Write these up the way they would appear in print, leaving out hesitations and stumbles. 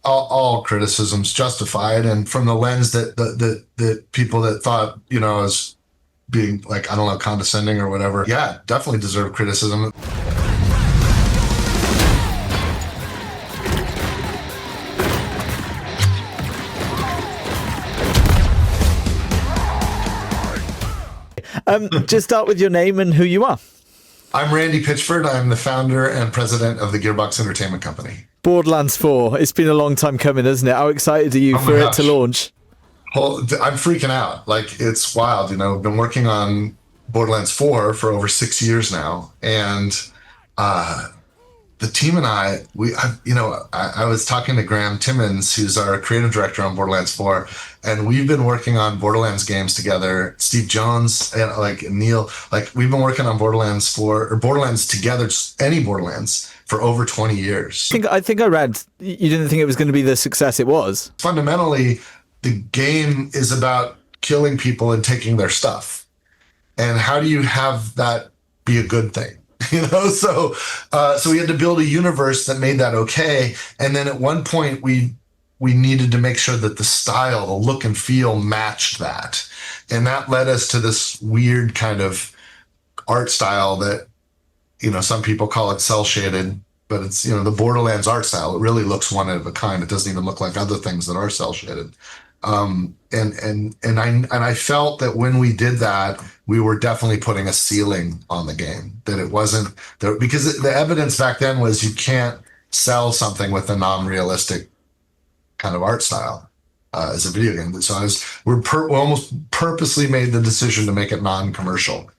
all criticisms justified, and from the lens that people that thought, I was being like, I don't know, condescending or whatever, yeah, definitely deserve criticism. Just start with your name and who you are. I'm Randy Pitchford. I'm the founder and president of the Gearbox Entertainment Company. Borderlands 4. It's been a long time coming, isn't it? How excited are you for it to launch? I'm freaking out. Like, it's wild. I've been working on Borderlands 4 for over 6 years now. And the team and I was talking to Graham Timmons, who's our creative director on Borderlands 4, and we've been working on Borderlands games together. Steve Jones and Neil, we've been working on Borderlands 4 or Borderlands together, just any Borderlands, for over 20 years. I think I read you didn't think it was going to be the success it was. Fundamentally, the game is about killing people and taking their stuff. And how do you have that be a good thing? So we had to build a universe that made that okay. And then at one point we needed to make sure that the style, the look and feel matched that. And that led us to this weird kind of art style that, some people call it cell shaded, but it's, the Borderlands art style. It really looks one of a kind. It doesn't even look like other things that are cell shaded. And I felt that when we did that, we were definitely putting a ceiling on the game, that it wasn't there, because the evidence back then was you can't sell something with a non-realistic kind of art style as a video game. So we almost purposely made the decision to make it non-commercial,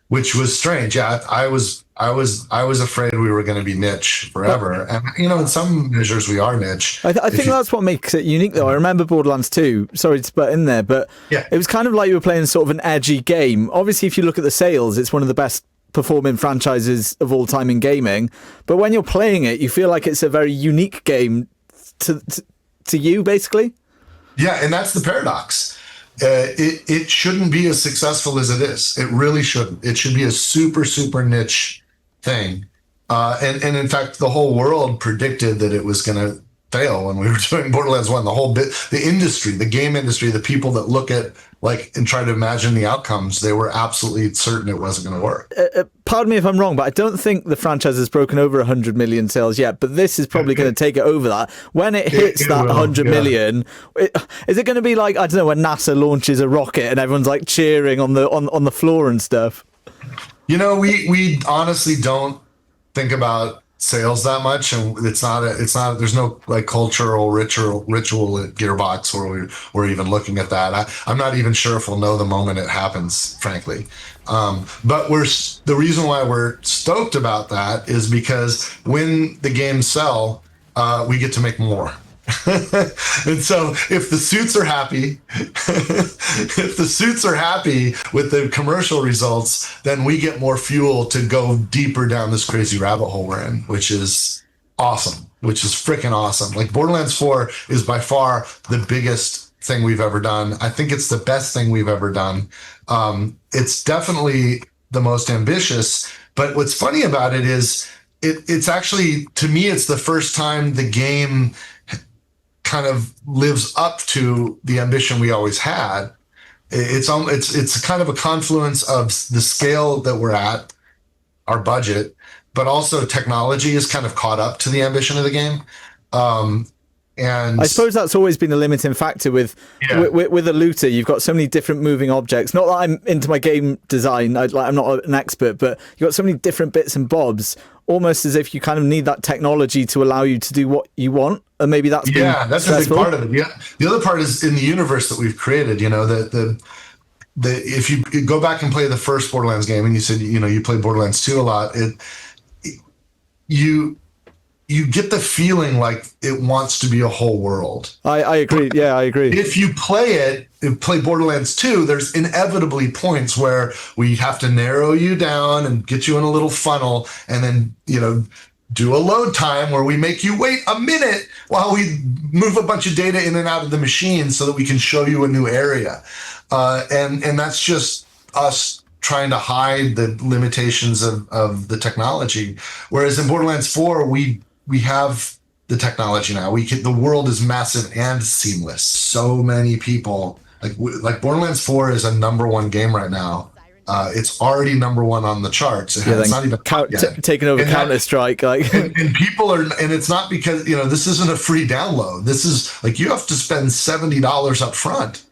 which was strange. Yeah, I was afraid we were going to be niche forever. And, in some measures we are niche. I think that's what makes it unique, though. I remember Borderlands 2, sorry to butt in there, but yeah, it was kind of like you were playing sort of an edgy game. Obviously, if you look at the sales, it's one of the best performing franchises of all time in gaming. But when you're playing it, you feel like it's a very unique game to you, basically. Yeah, and that's the paradox. It shouldn't be as successful as it is. It really shouldn't. It should be a super, super niche thing. And in fact, the whole world predicted that it was going to fail when we were doing Borderlands 1. The industry, the game industry, the people that look at and try to imagine the outcomes, they were absolutely certain it wasn't going to work. Pardon me if I'm wrong, but I don't think the franchise has broken over 100 million sales yet, but this is probably going to take it over that. When it hits that 100 million, is it going to be like, I don't know, when NASA launches a rocket and everyone's like cheering on the floor and stuff? We honestly don't think about sales that much, and it's not there's no cultural ritual at Gearbox where we're even looking at that. I'm not even sure if we'll know the moment it happens, frankly. But the reason why we're stoked about that is because when the games sell, we get to make more. And so if the suits are happy, with the commercial results, then we get more fuel to go deeper down this crazy rabbit hole we're in, which is awesome, which is freaking awesome. Borderlands 4 is by far the biggest thing we've ever done. I think it's the best thing we've ever done. It's definitely the most ambitious, but what's funny about it is it's actually, to me, it's the first time the game kind of lives up to the ambition we always had. It's kind of a confluence of the scale that we're at, our budget, but also technology is kind of caught up to the ambition of the game. And I suppose that's always been a limiting factor with a looter. You've got so many different moving objects. Not that I'm into my game design, I'm not an expert, but you've got so many different bits and bobs, almost as if you kind of need that technology to allow you to do what you want. And maybe that's that's stressful. A big part of it. Yeah, the other part is in the universe that we've created. If you go back and play the first Borderlands game, and you said you play Borderlands 2 a lot, you get the feeling like it wants to be a whole world. I agree. Yeah, I agree. If you play Borderlands 2, there's inevitably points where we have to narrow you down and get you in a little funnel, and then do a load time where we make you wait a minute while we move a bunch of data in and out of the machine so that we can show you a new area. And that's just us trying to hide the limitations of the technology. Whereas in Borderlands 4, we have the technology now. The world is massive and seamless. So many people like Borderlands 4 is a #1 game right now. It's already #1 on the charts. It's not even taking over Counter-Strike. And people are, and it's not because, this isn't a free download. This is like, you have to spend $70 up front.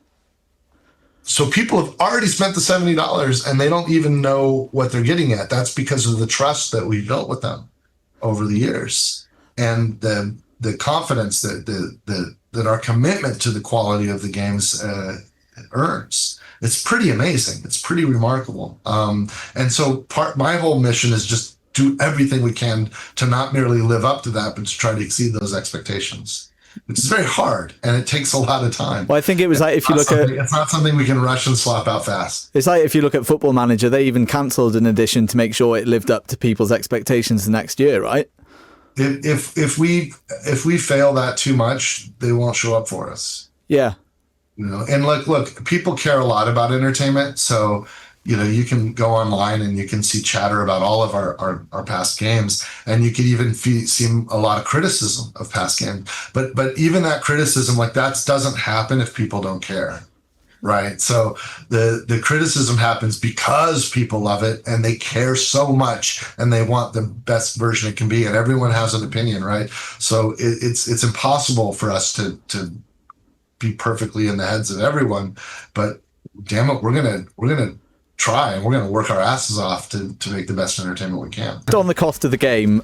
So people have already spent the $70 and they don't even know what they're getting at. That's because of the trust that we built with them over the years, and the confidence that our commitment to the quality of the games earns. It's pretty amazing. It's pretty remarkable. And so my whole mission is just do everything we can to not merely live up to that, but to try to exceed those expectations. Which is very hard, and it takes a lot of time. Well, I think it was like, if you look at... It's not something we can rush and swap out fast. It's like if you look at Football Manager, they even cancelled an edition to make sure it lived up to people's expectations the next year, right? If we fail that too much, they won't show up for us. Yeah. And look, people care a lot about entertainment, so... you can go online and you can see chatter about all of our past games, and you could even see a lot of criticism of past games. But even that criticism, that doesn't happen if people don't care, right? So the criticism happens because people love it and they care so much and they want the best version it can be, and everyone has an opinion, right? So it's impossible for us to be perfectly in the heads of everyone, but damn it, we're gonna try, and we're going to work our asses off to make the best entertainment we can. On the cost of the game,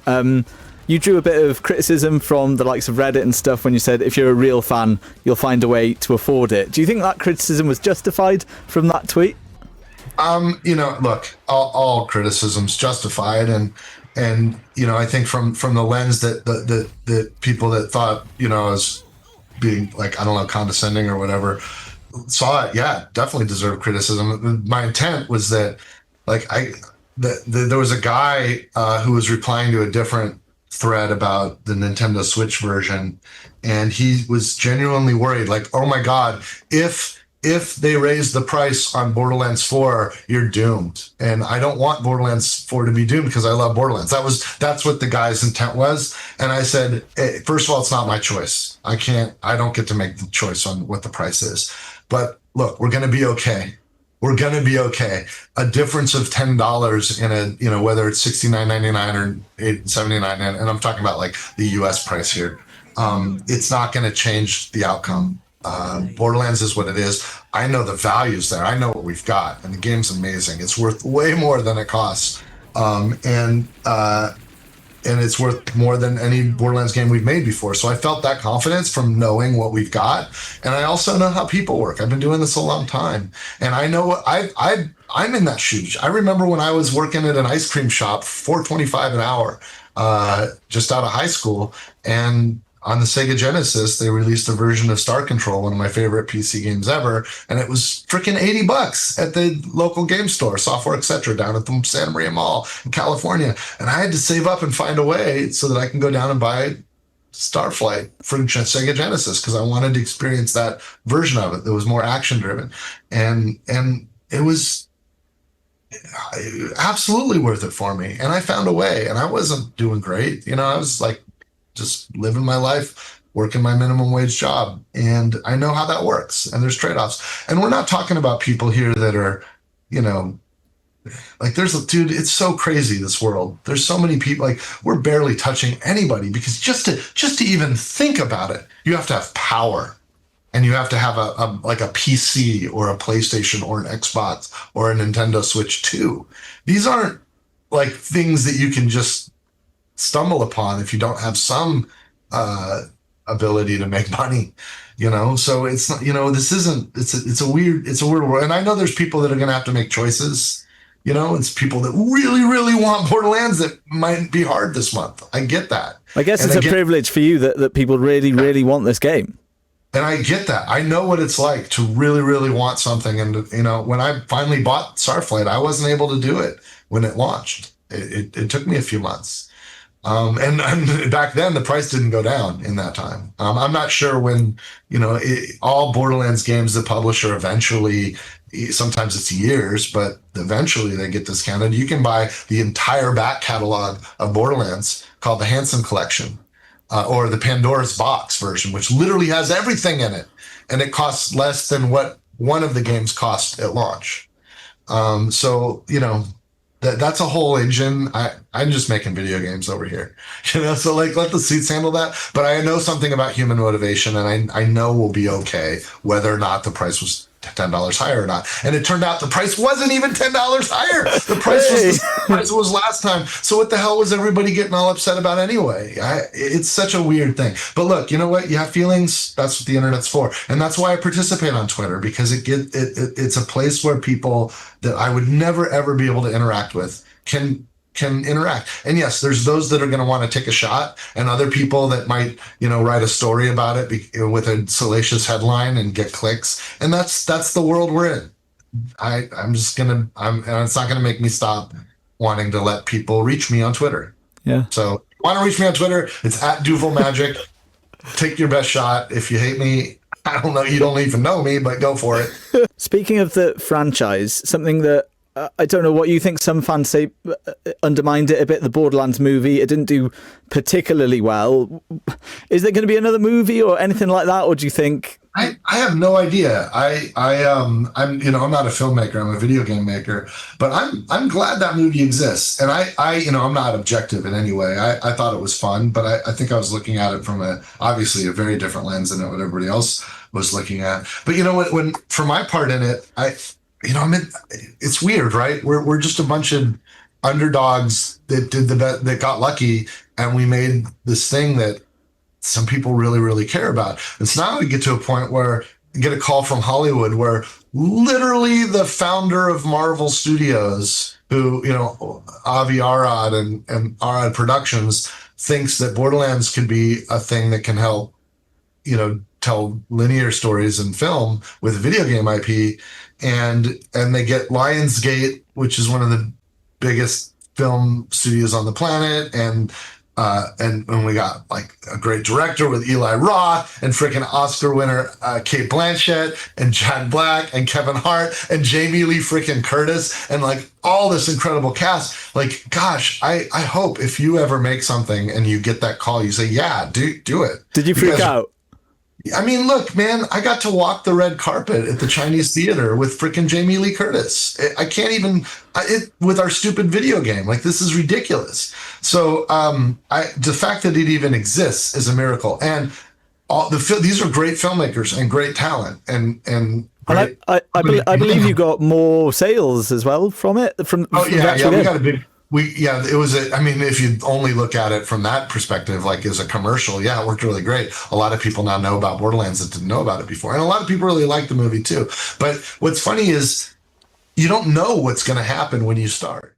you drew a bit of criticism from the likes of Reddit and stuff when you said if you're a real fan, you'll find a way to afford it. Do you think that criticism was justified from that tweet? Look, all criticism's justified, and I think from the lens that the people that thought I was being condescending or whatever saw it, definitely deserved criticism. My intent was that there was a guy who was replying to a different thread about the Nintendo Switch version, and he was genuinely worried, oh my God, if they raise the price on Borderlands 4, you're doomed. And I don't want Borderlands 4 to be doomed because I love Borderlands. That's what the guy's intent was. And I said, first of all, it's not my choice. I don't get to make the choice on what the price is. But look, we're going to be okay. We're going to be okay. A difference of $10 in a, whether it's $69.99 or $8.79, and I'm talking about the US price here, it's not going to change the outcome. Borderlands is what it is. I know the values there. I know what we've got, and the game's amazing. It's worth way more than it costs. And it's worth more than any Borderlands game we've made before. So I felt that confidence from knowing what we've got. And I also know how people work. I've been doing this a long time. And I know I'm in that shoes. I remember when I was working at an ice cream shop, $4.25 an hour, just out of high school. And on the Sega Genesis, they released a version of Star Control, one of my favorite PC games ever, and it was freaking $80 at the local game store, Software Etc., down at the Santa Maria Mall in California. And I had to save up and find a way so that I can go down and buy Starflight for Sega Genesis, because I wanted to experience that version of it that was more action-driven. And it was absolutely worth it for me. And I found a way, and I wasn't doing great. I was just living my life, working my minimum wage job. And I know how that works. And there's trade-offs. And we're not talking about people here that are, dude, it's so crazy, this world. There's so many people, we're barely touching anybody, because just to even think about it, you have to have power. And you have to have a PC or a PlayStation or an Xbox or a Nintendo Switch 2. These aren't things that you can just stumble upon if you don't have some ability to make money, so it's not, it's a weird world. And I know there's people that are going to have to make choices, it's people that really, really want Borderlands that might be hard this month. I get that. I guess it's a privilege for you that people really, really want this game. And I get that. I know what it's like to really, really want something. And, when I finally bought Starflight, I wasn't able to do it when it launched. It took me a few months. And back then the price didn't go down in that time. I'm not sure when, all Borderlands games, the publisher eventually, sometimes it's years, but eventually they get discounted. You can buy the entire back catalog of Borderlands, called the Hanson Collection, or the Pandora's Box version, which literally has everything in it, and it costs less than what one of the games cost at launch. So that's a whole engine. I'm just making video games over here, so like let the suits handle that. But I know something about human motivation, and I know we'll be okay whether or not the price was $10 higher or not. And it turned out the price wasn't even $10 higher. The price was the same price it was last time. So what the hell was everybody getting all upset about anyway? It's such a weird thing. But look, you know what? You have feelings. That's what the internet's for. And that's why I participate on Twitter, because it's a place where people that I would never, ever be able to interact with can interact. And yes, there's those that are going to want to take a shot, and other people that might, write a story about it with a salacious headline and get clicks. And that's the world we're in. And it's not going to make me stop wanting to let people reach me on Twitter. Yeah. So if you want to reach me on Twitter, it's @DuvalMagic. Take your best shot. If you hate me, I don't know, you don't even know me, but go for it. Speaking of the franchise, something that I don't know what you think. Some fans say undermined it a bit. The Borderlands movie, it didn't do particularly well. Is there going to be another movie or anything like that, or do you think? I have no idea. I'm not a filmmaker. I'm a video game maker, but I'm glad that movie exists. And I'm not objective in any way. I thought it was fun, but I think I was looking at it from obviously a very different lens than what everybody else was looking at. But when for my part in it, it's weird, right? We're just a bunch of underdogs that did that got lucky, and we made this thing that some people really, really care about. And so now we get to a point where you get a call from Hollywood, where literally the founder of Marvel Studios, who Avi Arad and Arad Productions, thinks that Borderlands could be a thing that can help tell linear stories in film with video game IP. And they get Lionsgate, which is one of the biggest film studios on the planet, and we got like a great director with Eli Roth and freaking Oscar winner Cate Blanchett and Jack Black and Kevin Hart and Jamie Lee freaking Curtis and like all this incredible cast. Like, gosh, I hope if you ever make something and you get that call, you say, yeah, do it. Did you freak out? I mean, look, man, I got to walk the red carpet at the Chinese theater with freaking Jamie Lee Curtis. I can't even, with our stupid video game. Like, this is ridiculous. So the fact that it even exists is a miracle. And these are great filmmakers and great talent. And I believe you got more sales as well from it. We got a big. It was if you only look at it from that perspective, like as a commercial, it worked really great. A lot of people now know about Borderlands that didn't know about it before. And a lot of people really like the movie too. But what's funny is you don't know what's going to happen when you start.